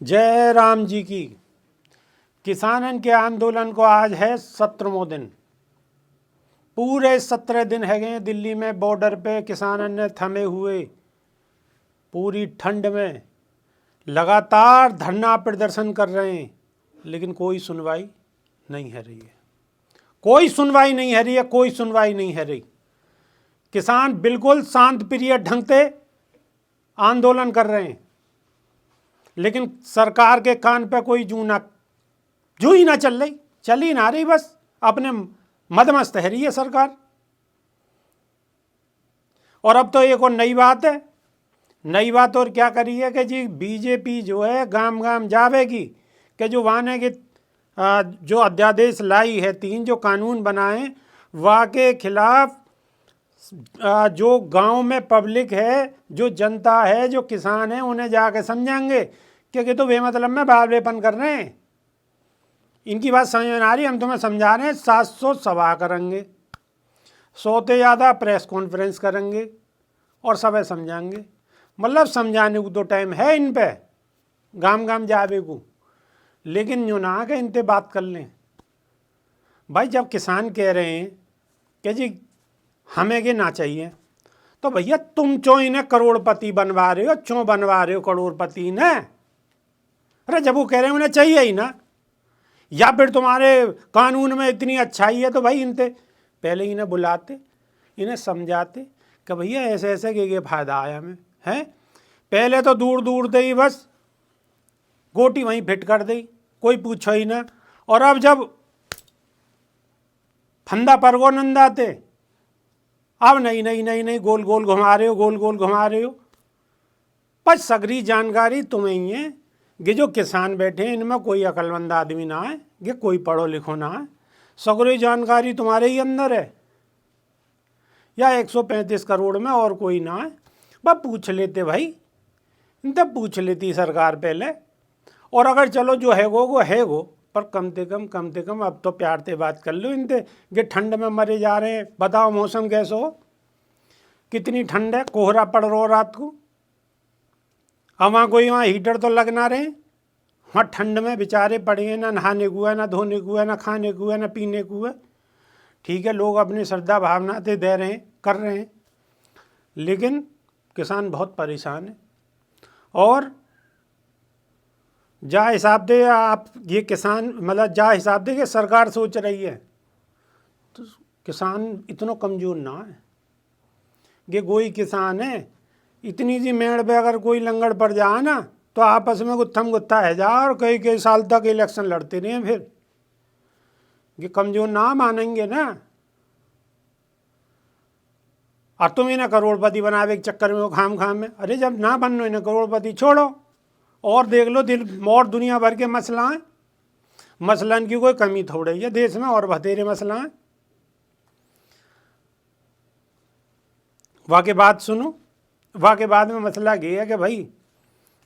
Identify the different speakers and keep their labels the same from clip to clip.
Speaker 1: जय राम जी की। किसानन के आंदोलन को आज है 17वां दिन। पूरे 17 दिन है गए दिल्ली में बॉर्डर पे किसानन ने थमे हुए, पूरी ठंड में लगातार धरना प्रदर्शन कर रहे हैं, लेकिन कोई सुनवाई नहीं है रही है। कोई सुनवाई नहीं है रही है, कोई सुनवाई नहीं है रही। किसान बिल्कुल शांत प्रिय ढंग से आंदोलन कर रहे हैं, लेकिन सरकार के कान पे कोई जू ही ना चल ही ना रही, बस अपने मदमस्त है रही है सरकार। और अब तो एक और नई बात है, नई बात और क्या करी है कि जी बीजेपी जो है गांव गांव जावेगी कि जो वाने के जो अध्यादेश लाई है, 3 जो कानून बनाए वहाँ के खिलाफ जो गांव में पब्लिक है, जो जनता है, जो किसान है, उन्हें जाके समझाएंगे क्योंकि तो बेमतलब में बावलेपन कर रहे हैं। इनकी बात समझ में आ रही, हम तुम्हें समझा रहे हैं। 700 सभा करेंगे, 100 से ज़्यादा प्रेस कॉन्फ्रेंस करेंगे और सब समझाएंगे। मतलब समझाने को तो टाइम है इन पे, गांव गांव जावे को, लेकिन यूँ ना कि इनसे बात कर लें। भाई जब किसान कह रहे हैं कि जी हमें के ना चाहिए, तो भैया तुम चो इन्हें करोड़पति बनवा रहे हो, चो बनवा रहे हो करोड़पति ने? अरे जब वो कह रहे हैं उन्हें चाहिए ही ना, या फिर तुम्हारे कानून में इतनी अच्छाई है तो भाई इनसे पहले इन्हें बुलाते, इन्हें समझाते कि भैया ऐसे ऐसे के फ़ायदा आया हमें है। पहले तो दूर दूर दे ही बस गोटी वहीं फिट कर दी, कोई पूछो ही ना। और अब जब फंदा परगो नंदाते, अब नहीं गोल गोल घुमा रहे हो, गोल गोल घुमा रहे हो। पर सगरी जानकारी तुम्हें ही है, ये जो किसान बैठे हैं इनमें कोई अक्लमंद आदमी ना है, ये कोई पढ़ो लिखो ना है, सगरी जानकारी तुम्हारे ही अंदर है, या 135 करोड़ में और कोई ना है। बस पूछ लेते भाई, इनसे पूछ लेती सरकार पहले। और अगर चलो जो है वो है वो, पर कम से कम अब तो प्यार से बात कर लो इनसे। ये ठंड में मरे जा रहे हैं, बताओ मौसम कैसे हो, कितनी ठंड है, कोहरा पड़ रहा रात को। अब वहाँ कोई वहाँ हीटर तो लग ना रहे, वहाँ ठंड में बेचारे पड़े हैं, ना नहाने को है, ना धोने को है, ना खाने को है, ना पीने को है। ठीक है, लोग अपनी श्रद्धा भावना से दे रहे हैं, कर रहे हैं, लेकिन किसान बहुत परेशान है। और जा हिसाब दे आप ये किसान, मतलब जा हिसाब दे कि सरकार सोच रही है, तो किसान इतना कमज़ोर ना है। ये कोई किसान है, इतनी सी मेड़ पे अगर कोई लंगड़ पड़ जाए ना तो आपस में गुत्थम गुत्था है जा, और कई साल तक इलेक्शन लड़ते रहे। फिर ये कमज़ोर ना मानेंगे ना। और तुम इन्हें करोड़पति बनावे के चक्कर में हो खाम में। अरे जब ना बनो इन्हें करोड़पति, छोड़ो और देख लो दिल और दुनिया भर के मसला हैं। मसलन की कोई कमी थोड़ी है देश में, और बतेरे मसला हैं। वहाँ के बात सुनो, वहाँ के बाद में मसला ये है कि भाई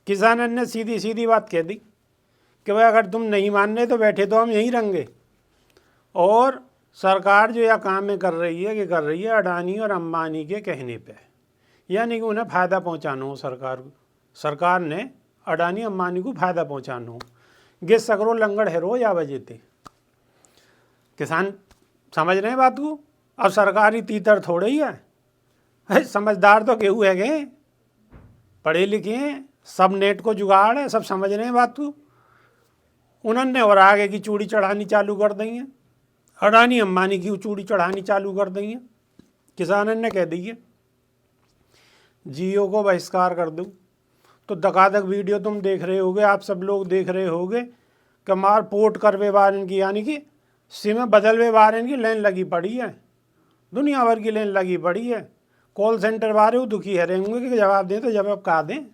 Speaker 1: किसानन ने सीधी सीधी बात कह दी कि भाई अगर तुम नहीं मान रहे तो बैठे तो हम यहीं रहेंगे। और सरकार जो यह काम में कर रही है, कि कर रही है अडानी और अंबानी के कहने पे, यानी कि उन्हें फ़ायदा पहुंचाना हो। सरकार ने अडानी अंबानी को फ़ायदा पहुंचाना हो। ये सगरो लंगड़ है रो या वजह थे। किसान समझ रहे हैं बात को। अब सरकारी तीतर थोड़े ही है, समझदार तो केहू है गए, पढ़े लिखे हैं, सब नेट को जुगाड़ है, सब समझ रहे हैं बात को। उन्होंने और आगे की चूड़ी चढ़ानी चालू कर दी है, अडानी अंबानी की चूड़ी चढ़ानी चालू कर दी है। किसानन ने कह दी है जियो को बहिष्कार कर दूँ। तो धकाधक वीडियो तुम देख रहे होगे, आप सब लोग देख रहे होगे कि मार पोर्ट करवे बार इनकी, यानी कि सिम बदलवे बार इनकी लाइन लगी पड़ी है, दुनिया भर की लाइन लगी पड़ी है। कॉल सेंटर वाले दुखी है रहे होंगे कि जवाब दें, तो जवाब कहा दें।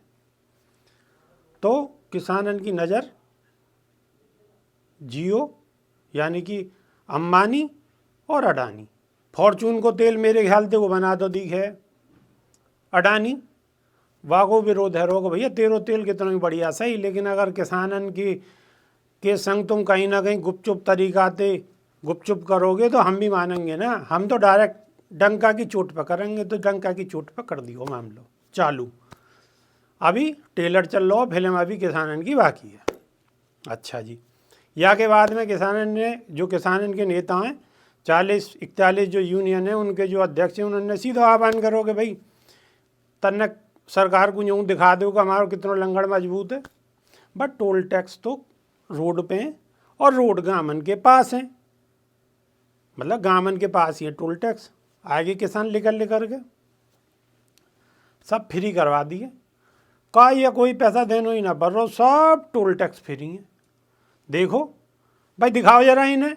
Speaker 1: तो किसानन की नज़र जियो यानी कि अंबानी और अडानी, फॉर्चून को तेल मेरे ख्याल से वो बना तो दी है अडानी, वागो विरोध है रोग भैया तेरो तेल कितना ही बढ़िया सही, लेकिन अगर किसानन की के संग तुम कहीं ना कहीं गुपचुप तरीका से गुपचुप करोगे तो हम भी मानेंगे ना। हम तो डायरेक्ट डंका की चोट पर करेंगे, तो डंका की चोट पर कर दियो मामलो चालू। अभी ट्रेलर चल रहा, फिल्म अभी किसानन की बाकी है। अच्छा जी, या के बाद में किसानन ने, जो किसानन के नेता हैं 40-41 जो यूनियन है उनके जो अध्यक्ष हैं, उन्होंने सीधा आह्वान करो कि भाई तन्ने सरकार को यूँ दिखा दो कि हमारा कितना लंगड़ मजबूत है। बट टोल टैक्स तो रोड पे हैं और रोड गामन के पास हैं, मतलब गामन के पास ही है टोल टैक्स। आगे किसान लेकर के सब फ्री करवा दिए, का या कोई पैसा देना ही ना पड़ रहा, सब टोल टैक्स फ्री है। देखो भाई, दिखाओ जरा इन्हें।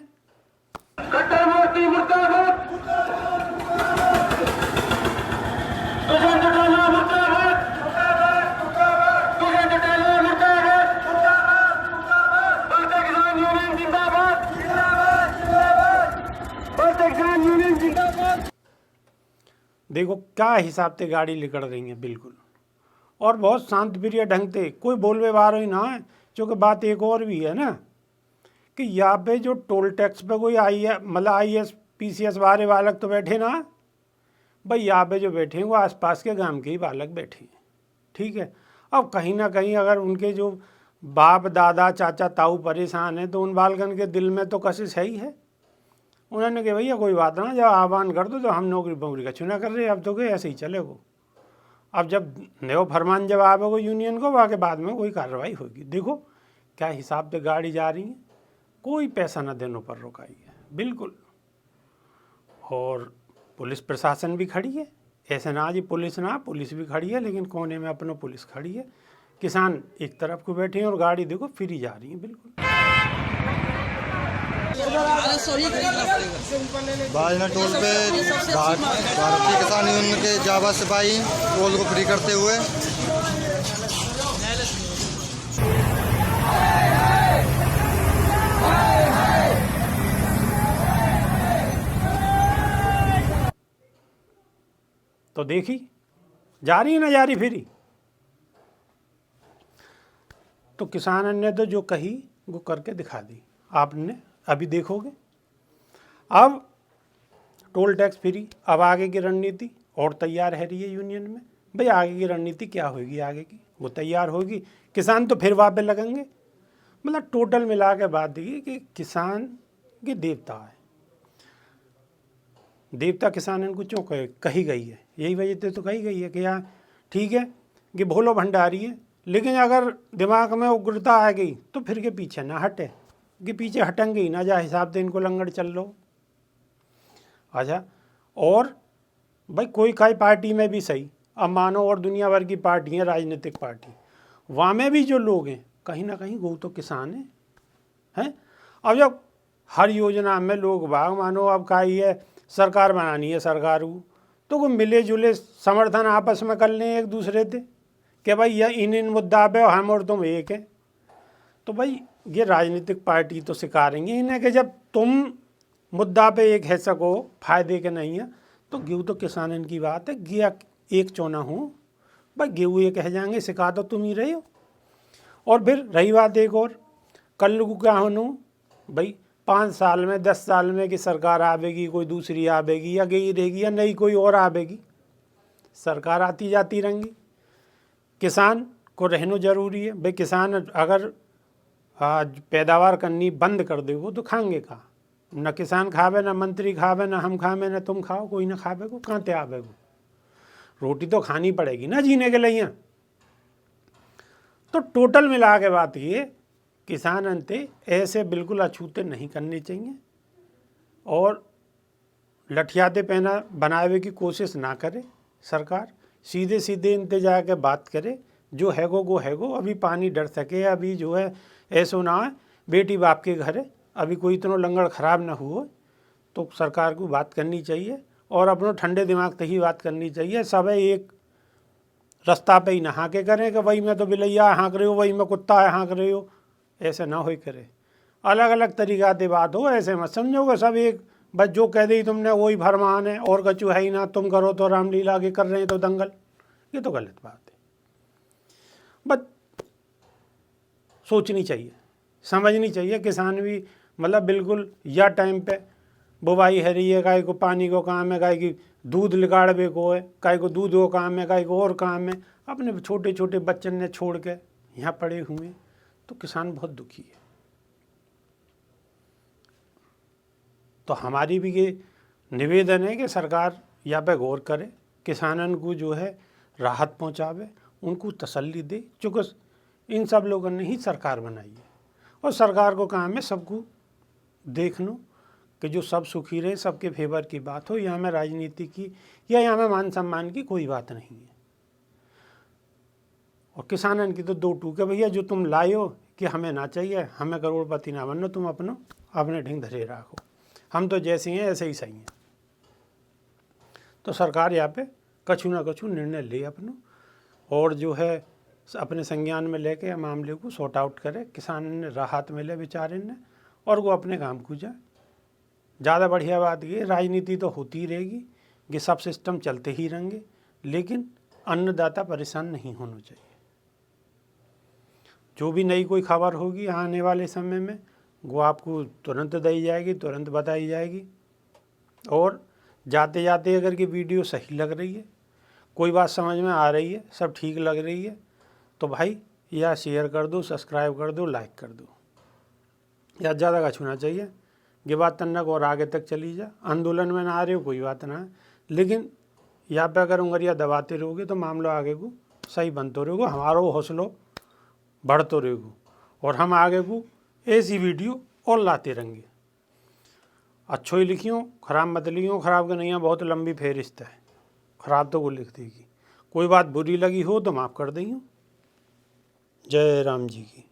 Speaker 1: देखो क्या हिसाब से गाड़ी लिकड़ रही है बिल्कुल, और बहुत शांत प्रिय ढंग से, कोई बोल व्यवहार ही ना है। क्योंकि बात एक और भी है ना कि यहाँ पे जो टोल टैक्स पे कोई मतलब IAS PCS वाले बालक तो बैठे ना भाई, यहाँ पे जो बैठे हैं वो आसपास के गांव के ही बालक बैठे हैं, ठीक है। अब कहीं ना कहीं अगर उनके जो बाप दादा चाचा ताऊ परेशान हैं तो उन बालकन के दिल में तो कशिश है ही है। उन्होंने कहा भैया कोई बात ना, जब आह्वान कर दो तो हम नौकरी वोकरी का चुना कर रहे हैं, अब तो गए ऐसे ही चलेगो। अब जब नयो फरमान जब आवेगो यूनियन को, वहाँ के बाद में कोई कार्रवाई होगी। देखो क्या हिसाब से गाड़ी जा रही है, कोई पैसा न देने पर रुकाई है बिल्कुल। और पुलिस प्रशासन भी खड़ी है, ऐसे ना जी पुलिस ना, पुलिस भी खड़ी है, लेकिन कोने में अपना पुलिस खड़ी है। किसान एक तरफ को बैठे हैं और गाड़ी देखो फ्री जा रही है बिल्कुल।
Speaker 2: बाजना टोल पे भारतीय किसान यूनियन के जावा सिपाही टोल को फ्री करते हुए
Speaker 1: तो देखी जा रही है ना, जा रही फ्री। तो किसान ने तो जो कही वो करके दिखा दी, आपने अभी देखोगे। अब टोल टैक्स फ्री, अब आगे की रणनीति और तैयार है रही है यूनियन में। भाई आगे की रणनीति क्या होगी, आगे की वो तैयार होगी, किसान तो फिर वहाँ पे लगेंगे। मतलब टोटल मिला के बात ये कि किसान के देवता है, देवता किसान इनको क्यों कही गई है, यही वजह से तो कही गई है कि यार ठीक है कि भोलो भंडारी है, लेकिन अगर दिमाग में उग्रता आ गई तो फिर के पीछे ना हटे, कि पीछे हटेंगे ही ना, जा हिसाब से इनको लंगड़ चल लो। अच्छा, और भाई कोई काई पार्टी में भी सही, अब मानो और दुनिया भर की पार्टी है, राजनीतिक पार्टी, वहाँ में भी जो लोग हैं कहीं ना कहीं वो तो किसान हैं। अब जब हर योजना में लोग भाग, मानो अब का ही है सरकार बनानी है सरकार को, तो वो मिले जुले समर्थन आपस में कर लें एक दूसरे से कि भाई यह इन मुद्दा पे हम और तुम एक हैं। तो भाई ये राजनीतिक पार्टी तो सिखाएंगे इन्हें कि जब तुम मुद्दा पे एक है सको, फायदे के नहीं है, तो गेहूँ तो किसान इनकी बात है, गिया एक चौना हो भाई, गेहूँ ये कह जाएंगे, सिखा तो तुम ही रहे हो। और फिर रही बात एक और, कल को क्या होना भाई, 5 साल में 10 साल में कि सरकार आवेगी, कोई दूसरी आवेगी, या गई रहेगी, या नई कोई और आवेगी, सरकार आती जाती रहेंगी। किसान को रहना जरूरी है भाई। किसान अगर आज पैदावार करनी बंद कर दे वो तो खाएंगे कहाँ, न किसान खावे, न मंत्री खावे, न हम खावे, न तुम खाओ, कोई ना खावे को, कहाँ ते आवे को, रोटी तो खानी पड़ेगी ना जीने के लिए। तो टोटल मिला के बात ये, किसान अंते ऐसे बिल्कुल अछूते नहीं करने चाहिए, और लठियाते पहना बनावे की कोशिश ना करे सरकार, सीधे सीधे इनते जाके बात करे, जो है वो है गो। अभी पानी डर सके, अभी जो है ऐसो ना है बेटी बाप के घर है, अभी कोई इतना लंगड़ खराब ना हुआ, तो सरकार को बात करनी चाहिए और अपने ठंडे दिमाग से ही बात करनी चाहिए। सब एक रास्ता पे ही ना हाँके करें कि वही मैं तो बिलैया हाँक रहे हो, वही मैं कुत्ता है हाँक रहे हो, ऐसे ना हो करे। अलग अलग तरीक़ा से बात हो, ऐसे मत समझोगे सब एक बस जो कह दी तुमने वही फरमान है और कछु है ही ना, तुम करो तो रामलीला के कर रहे हैं तो दंगल, ये तो गलत बात है। बस सोचनी चाहिए, समझनी चाहिए। किसान भी मतलब बिल्कुल या टाइम पे बुवाई है रही है, गाय को पानी को काम है, गाय की दूध निकालने को है, गाय को दूध को काम है, गाय को और काम है। अपने छोटे छोटे बच्चन ने छोड़ के यहाँ पड़े हुए, तो किसान बहुत दुखी है। तो हमारी भी ये निवेदन है कि सरकार या पे गौर करे, किसानन को जो है राहत पहुँचावे, उनको तसल्ली दे, चूँकि इन सब लोगों ने ही सरकार बनाई है और सरकार को काम है सबको देखना कि जो सब सुखी रहे, सबके फेवर की बात हो। यहाँ में राजनीति की या यहाँ में मान सम्मान की कोई बात नहीं है। और किसानन की तो दो टूके भैया, जो तुम लाए हो कि हमें ना चाहिए, हमें करोड़पति ना बनना, तुम अपने ढंग धरे रखो, हम तो जैसे हैं ऐसे ही सही हैं। तो सरकार यहाँ पे कछु ना कछु निर्णय ले अपना, और जो है अपने संज्ञान में लेके मामले को सॉर्ट आउट करे, किसान ने राहत मिले बेचारे ने, और वो अपने काम को जाए। ज़्यादा बढ़िया बात ये, राजनीति तो होती रहेगी, ये सब सिस्टम चलते ही रहेंगे, लेकिन अन्नदाता परेशान नहीं होना चाहिए। जो भी नई कोई खबर होगी आने वाले समय में, वो आपको तुरंत दी जाएगी, तुरंत बताई जाएगी। और जाते जाते अगर ये वीडियो सही लग रही है, कोई बात समझ में आ रही है, सब ठीक लग रही है, तो भाई या शेयर कर दो, सब्सक्राइब कर दो, लाइक कर दो, या ज़्यादा का छूना चाहिए। ये बात तन्नक और आगे तक चली जा। आंदोलन में ना आ रहे हो कोई बात ना है, लेकिन यहाँ पे अगर उंगलियाँ दबाते रहोगे तो मामला आगे को सही बनते रहोगे, हमारा हौसला बढ़ते रहेगा, और हम आगे को ऐसी वीडियो और लाते रहेंगे। अच्छो ही लिखियो, ख़राब मत लिखियो, ख़राब के नहीं है, बहुत लंबी फहरिस्त है, ख़राब तो वो लिख देगी। कोई बात बुरी लगी हो तो माफ़ कर देंगे। जय राम जी की।